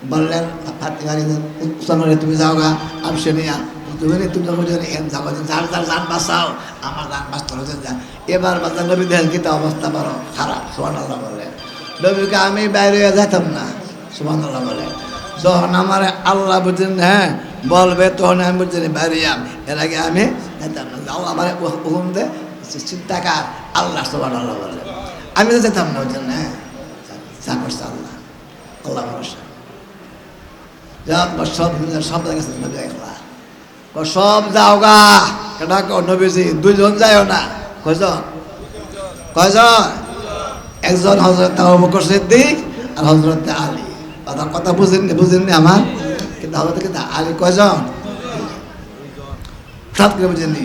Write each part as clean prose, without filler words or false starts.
বললেন ফাতিমারে তুমি যাও গা আমসে নিয়া তুমি যখন যাবো যার যার যান বাঁচাও আমার যান বাঁচতে হচ্ছে যা এবার বাচ্চা নবী দেখেন কিন্তু অবস্থা বড় খারাপ সুবহানাল্লাহ বলে নবীকে আমি বাইরে যেতাম না সুবহানাল্লাহ বলে যখন আমার আল্লাহ বুঝছেন হ্যাঁ বলবে তখন আমি বুঝছেন বাইরে এর আগে আমি যেতাম না যাও আমার হুকুম দে চিন্তাকার আল্লাহ সুবহানাল্লাহ বলে আমি তো যেতাম না বুঝছেন হ্যাঁ যা করছে আল্লাহ আল্লাহ ভরসা সব সব গেছে নবী একলা সব যাও গা কেটা নবীজি দুইজন যায়ও না কয়জন কয়জন একজন হযরত আবু বকর সিদ্দিক আর হযরত আলী কথা বুঝেননি আমার কিন্তু হযরত আলী কয়জন সব করে বুঝেননি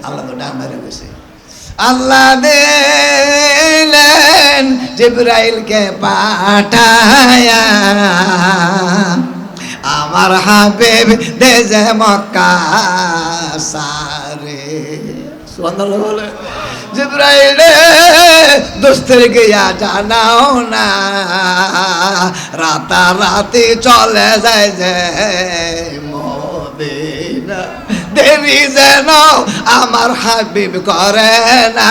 আল্লাহ তো ডাক মেরে গেছে আল্লাহ দিলেন জিবরাইলকে পাঠায়া আমার হাবিব দেজে মক্কা সারে সুবহানাল্লাহ বলে জিবরাইল দোস্তের গিয়া জানাও না রাতারাতি চলে যায় যে মদিনা দেরি যেন আমার হাবিব করে না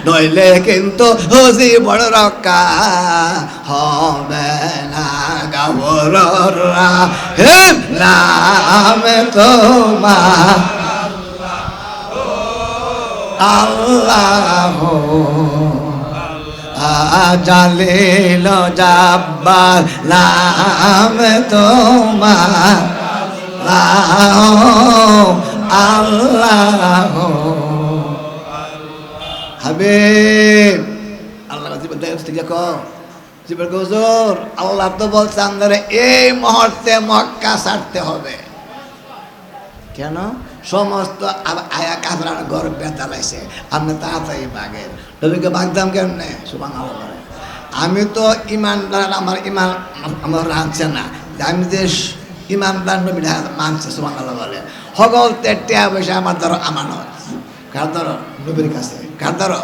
নইলে কিন্তু জীবন রক্ষা হবে না গাবররা হে নাম তোমার আল্লাহ জালিল জাব্বার নাম তোমার আল্লাহ হাবিব আল্লাহ হুজুর আল্লাহ তো বলছে আমাদের এই মুহূর্তে মক্কা ছাড়তে হবে কেন সমস্ত আয়া কাফেরার ঘর বেতালাইছে আপনি তাড়াতাড়ি বাগেন নবীকে বাগদাম কেমনে সুবহানাল্লাহ আমি তো ইমানদার আমার ইমান আমার রাখছে না আমি যে ইমানদার নবী মানছে সুবহানাল্লাহ বলে হগল টেয়া পয়সা আমার ধরো আমানত কার ধরো নবীর কাছে কার ধরো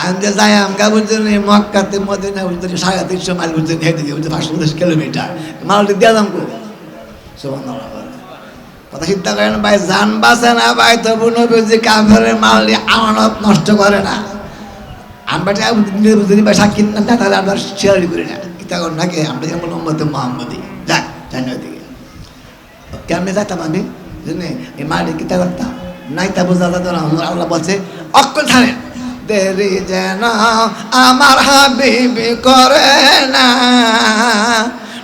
আমি যে যাই আমকা বুঝছেন মক্কাতে মদিনা বুঝতে 350 মাইল বুঝছেন হেঁটে দিয়ে 550 কিলোমিটার মালটি দিয়ে দাম কো সুবহানাল্লাহ কথা চিন্তা করেন ভাই জান বাঁচে না ভাই তবু নবীজি কাফেরের মাল আমানত নষ্ট করে না আমরা যদি ভাই সাক্ষী না তাহলে আমরা শেয়ারই করি না কিতা কর নাকি আমরা যেমন উম্মতে মুহাম্মদি যাক জানি ওদিকে কেমনে যাইতাম আমি জানি এই মালি কিতা করতাম নাই তা বোঝা যেত না আল্লাহ বলছে অক্কল ছাড়েন দেরি যেন আমার হাবিবি করে না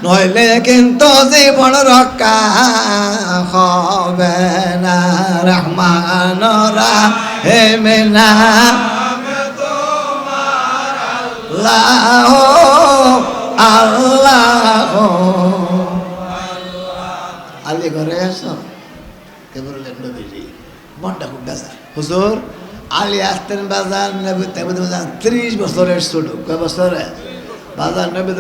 নইলে কিন্তু জীবন রক্ষা হবে না রহমান রাহিম আল্লাহ আল্লাহ আলী ঘরে আসো কে বললেন নবীজি মনটা খুব বেজার হুজুর আলী আসতেন বাজার নবী বাজার 30 বছরের ছোট কয় বছরে বাজার নবী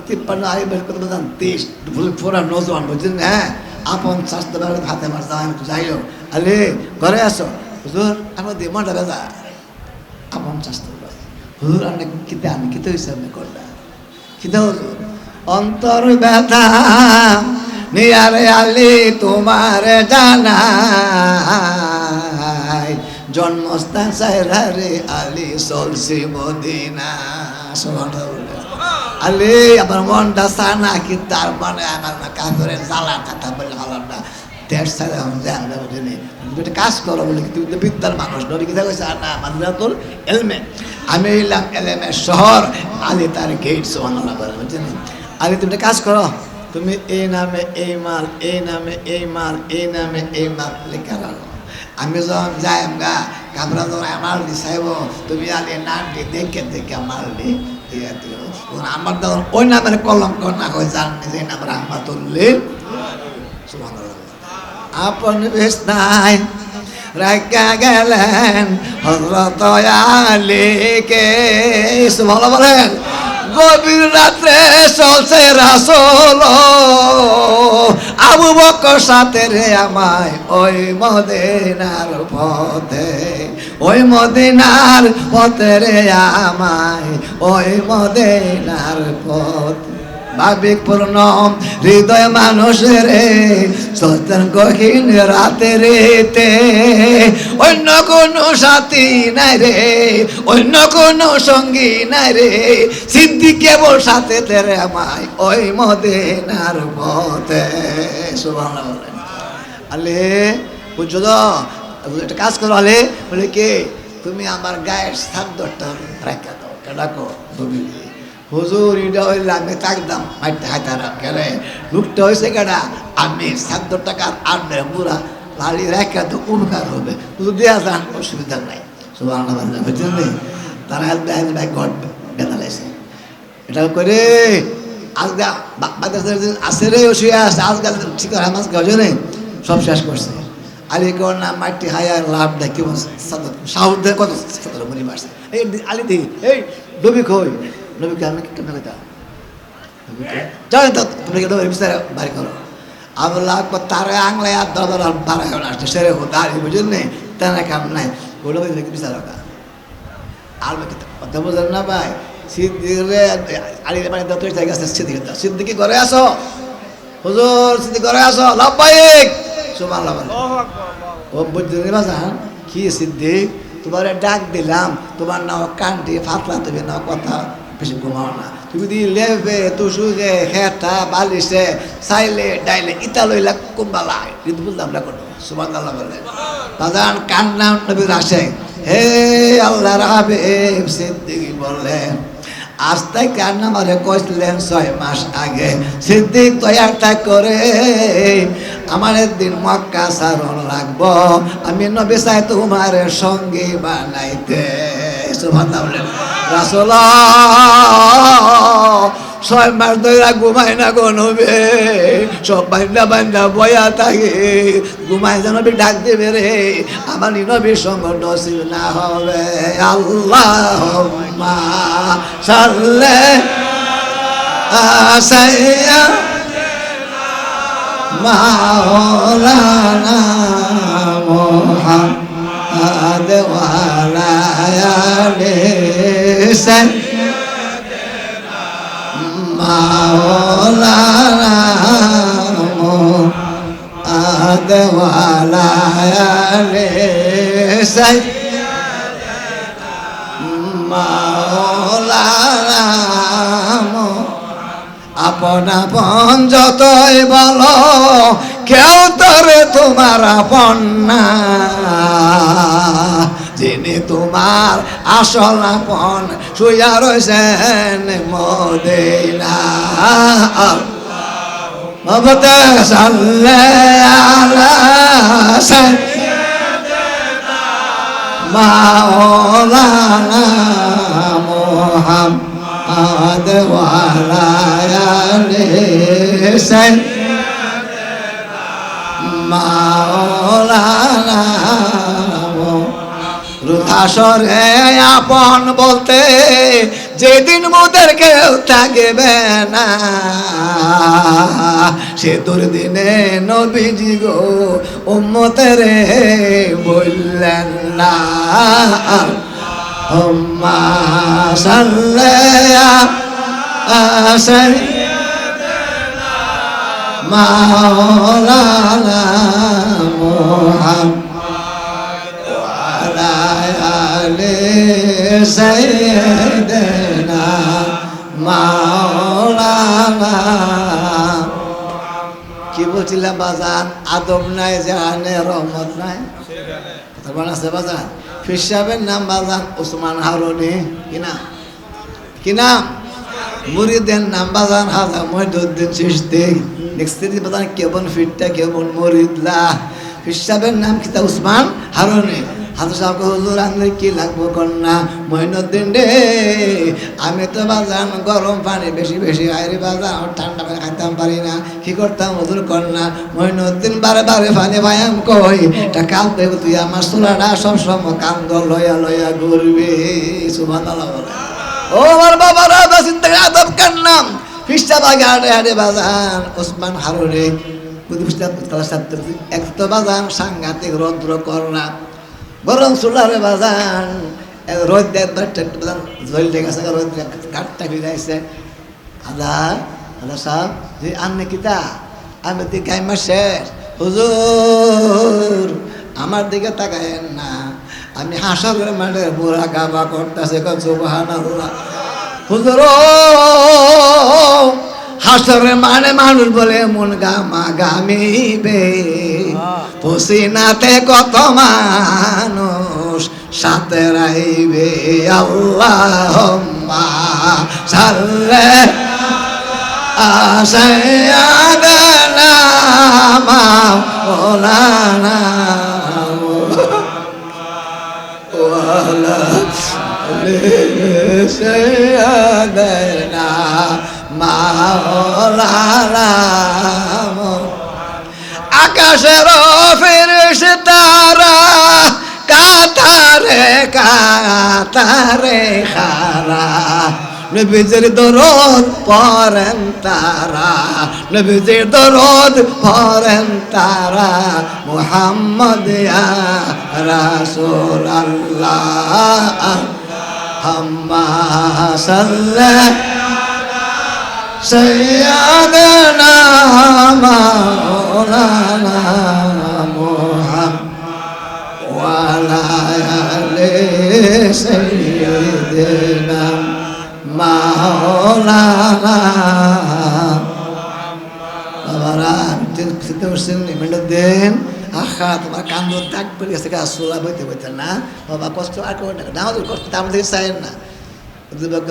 53 আলী বের করে বাজার 30 পুরা নজওয়ান বুঝলেন হ্যাঁ আপন স্বাস্থ্য হাতে মার যাইও আলী ঘরে আসো হুজুর আমার দিয়ে মনটা বেজার আপন স্বাস্থ্য হুজুর আপনি কিতে আমি কিতে হিসাবে করলাম কিতে হুজুর অন্তর ব্যথা নিয়ারে আলী তোমার জানাই জন্মস্থান সাইরারে আলী চলছি মদিনা আলী আমার মনটা সানা কি তার মানে আমার না কাজের জ্বালা কথা বলে হলাম না দেশ ছাড়া আমরা বুঝিনি তুমি কাজ করো বলে তুমি তো বিদ্যার মানুষ নবী কি কইছে না মাদ্রাতুল ইলমে আমি এলাম এলেমের শহর আলী তার গেট সুবহানাল্লাহ বলে বুঝিনি আলী তুমি কাজ করো তুমি এই নামে এই মাল এই নামে এই মাল এই নামে এই মাল লেখা রাখো আমি যখন যাই গা কামরা যখন মাল দি চাইব তুমি আলী নামটি দেখে দেখে মাল দি আমার তখন ওই নামের কলঙ্ক না হয়ে যান নিজে নাম রাহমাতুল্লিল সুবহানাল্লাহ আপন বিছনায় রাখা গেলেন হযরত আলীকে সুবহানাল্লাহ বলেন গভীর রাত্রে চলছে রাসূল আবু বকর সাথে রে আমায় ওই মদিনার পথে ওই মদিনার পথে রে আমায় ওই মদিনার পথে ভাবিক পূর্ণ হৃদয় মানুষের সত্যন গহীন রাতে রেতে অন্য কোন সাথী নাই রে, অন্য কোন সঙ্গী নাই রে, সিদ্দিক কেবল সাথে তেরে আমায় ওই মদিনার পথে। সুবহানাল্লাহ বলেন। আলে বুঝছো তো, একটা কাজ করো। আলে বলে কে, তুমি আমার গায়ের সাদ্দরটা রেখে দাও। কেডাকো তুমি হুজুর এটা হইলে আমি থাকতাম মাইতে হাইতারা কেরে লোকটা হয়েছে কেডা, আমি ৭০ টাকার আড্ডে পুরা লালি রেখে তো উপকার হবে, হুজুর দেওয়া যান, অসুবিধা নাই। সুবহানাল্লাহ বুঝছেন নি, তারা ভাই ঘর বেতালাইছে এটা করে আজগা আছে রে শুয়ে আসে আজকাল ঠিক আছে মাছ গজনে সব শেষ করছে। আলী কর না মাটি হায়ার লাভ দেয় কি সাহস দেয় কত মনি মারছে এই আলী দি এই ডবি খই নবীকে আমি কেমন কথা জানেন তো, তুমি কি ডবি বিচারে বাড়ি করো আল্লাহ তারা আংলায় আর দর বাড়া হয়ে আসছে সেরে দাঁড়িয়ে বুঝলেন নেই তেনা কাম নাই ওগুলো বিচার আর কথা বোঝেন না ভাই। সিদ্দিকে আলী মানে দত্ত গেছে সিদ্দিকি ঘরে আসো, হুজুর সিদ্দিক ঘরে আসো, লাভবাহিক সুবহানাল্লাহ। ও বুঝতে বাজান কি সিদ্দিক তোমার ডাক দিলাম, তোমার নাও কান্টি ফাতলা, তুমি নাও কথা বেশি ঘুমাও না, তুমি দি লেবে তুসুকে হেটা বালিশে চাইলে ডাইলে ইটা লইলা কুম্বালা কিন্তু বুঝলাম না কোনো। সুবহানাল্লাহ বলে বাজান কান্না নবীর আসে। হে আল্লাহর হাবিব সিদ্দিক বললেন আজ থেকে আমারে কইছিলেন 6 মাস আগে সিদ্দিক তৈয়ারটা করে আমার একদিন মক্কা সারণ লাগবো, আমি নবী চাই তোমার সঙ্গী বানাইতে। সুবহানাল্লাহ রাসূলুল্লাহ 6 মাস ধরে ঘুমাই না গো নবী, সব বান্দা বয়া থাকে ঘুমাই যেন ডাক দেবে রে, আমার নবীর সঙ্গ নসিব না হবে। আল্লাহুম্মা সাল্লি সাইয়্যিদিনা মাওলানা মুহাম্মাদ ওয়া আলা আলিহি সাইয়্যিদিনা মাওলানা মুহাম্মাদ ওয়া আলা আলিহি সাইয়্যিদিনা মাওলানা। আপন আপন যতই বলো কেউ তরে তোমার আপন না, যিনি তোমার আসল আপন শুইয়া রয়েছেন মদিনা। মবতে সাল্লাল্লাহু আলা সাইয়্যিদিনা মাওলানা মুহাম্মাদ ওয়া আলা আলিহি সাইয়্যিদিনা মাওলানা। রুধাসরে আপন বলতে যেদিন মোদের কেউ থাকবে না, সে দুর্দিনে নবীজি গো উম্মতের বললেন না। আল্লাহুম্মা সাল্লি আলা সাইয়্যিদিনা মাওলানা মুহাম্মাদ ওয়া আলা আলিহি সাইয়্যিদিনা মাওলানা। কি বলছিলাম বাজান, আদব নাই জানে রহমত নাই, কথা আছে বাজান। ফির সাহেবের নাম বাজান ওসমান হারুনি, কি নাম মুরিদের নাম বাজান হাজা মহিউদ্দিন চিশতি। নেক্সট বাজান কেমন ফিরটা কেমন মুরিদলা। ফির সাহেবের নাম কিতা ওসমান হারুনি। হাজর সাহেব হুজুর আনলে কি লাগবো কন্যা মহিউদ্দিন রে, আমি তো বাজান গরম পানি বেশি বেশি আইরে বাজান ঠান্ডা পানি খাইতাম পারি না, কি করতাম হুজুর কন্যা মহিউদ্দিন বারে বারে পানি ভাইয়াম কই তা কাল দেব তুই আমার চুলাটা সবসময় কান্দ লয়া লয়া ঘুরবি। সুবহানাল্লাহ বলে ও আমার বাবারা চিন্তা আদব কান্নাম ফিসটা বাগে হাটে হাটে বাজান ওসমান হারুনি এক তো বাজান সাংঘাতিক রৌদ্র করোনা গরম চুলারে বাজান রোদ বাজান জল গেছে রোদ কাঠটা ফিরাইছে আদা আল্লাহ সাহেব যে আন্নে কিতা আমি দিকে গাইমা শেষ হুজুর আমার দিকে তাকায়েন না আমি হাসরের মাঠে বুড়া গাবা করতেছে সুবহানাল্লাহ হুজুর হাসরের মানে মানুষ বলে মন গামা গামিবে পসিনাতে কত মানুষ সাথে রাইবে আল্লাহুম্মা সাল্লি সাইয়্যিদানা মাওলানা ওয়ালা সাইয়্যিদানা মাওলানা আকাশের ফেরেশতারা কাতারে কাতারে খারা নবীজির দরদ পড়েন তারা নবীজির দরদ পড়েন তারা মুহাম্মদ ইয়া রাসূলুল্লাহ আম্মা সাল্লা সাইয়্যিদানা মাওলানা মুহাম্মদ ওয়া আলা আলি সাইয়্যিদিনা মাওলানা বাবারা চিন্তা করছেন মেন্ডেন আখা তোমার কান্দ দাগ পড়ে গেছে গা সোলা বইতে বইতে না বাবা কষ্ট আর করবে না আমাদের কষ্ট আমাদের চাইেন না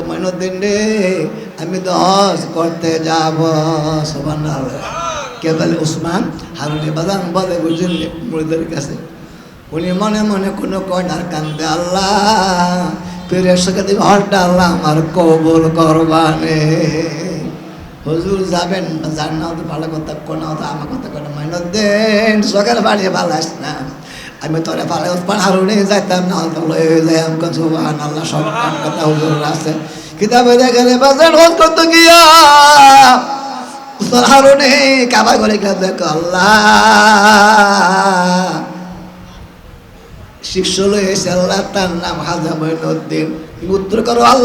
মইনুদ্দিন রে আমি তো হজ করতে যাব সুবহানাল্লাহ কে বলে উসমান হারুনি বাজান বলে বুঝলেন মুরিদের কাছে উনি মনে মনে কোনো কয়নার কান্দে আল্লাহ পীরের সাথে ঘরটা আল্লাহ আমার কবুল করবানে হুজুর যাবেন যার নাও তো ভালো কথা কোনো তো আমার কথা কোনো মইনুদ্দিন সকালে বাড়ি ভালো আস না আমি তোরে ভালো হারুনি যাইতাম না তো লয়ে যাইম সুবহানাল্লাহ সব কথা হুজুর আছে কিতাবে দেখে বাজার হজ করতে গিয়া তোর হারুনি কাবা করে দেখো আল্লাহ শিষ্য লয়েছে আল্লাহ তার নাম হাজা মঈনুদ্দিন উত্তর করো আল্লাহ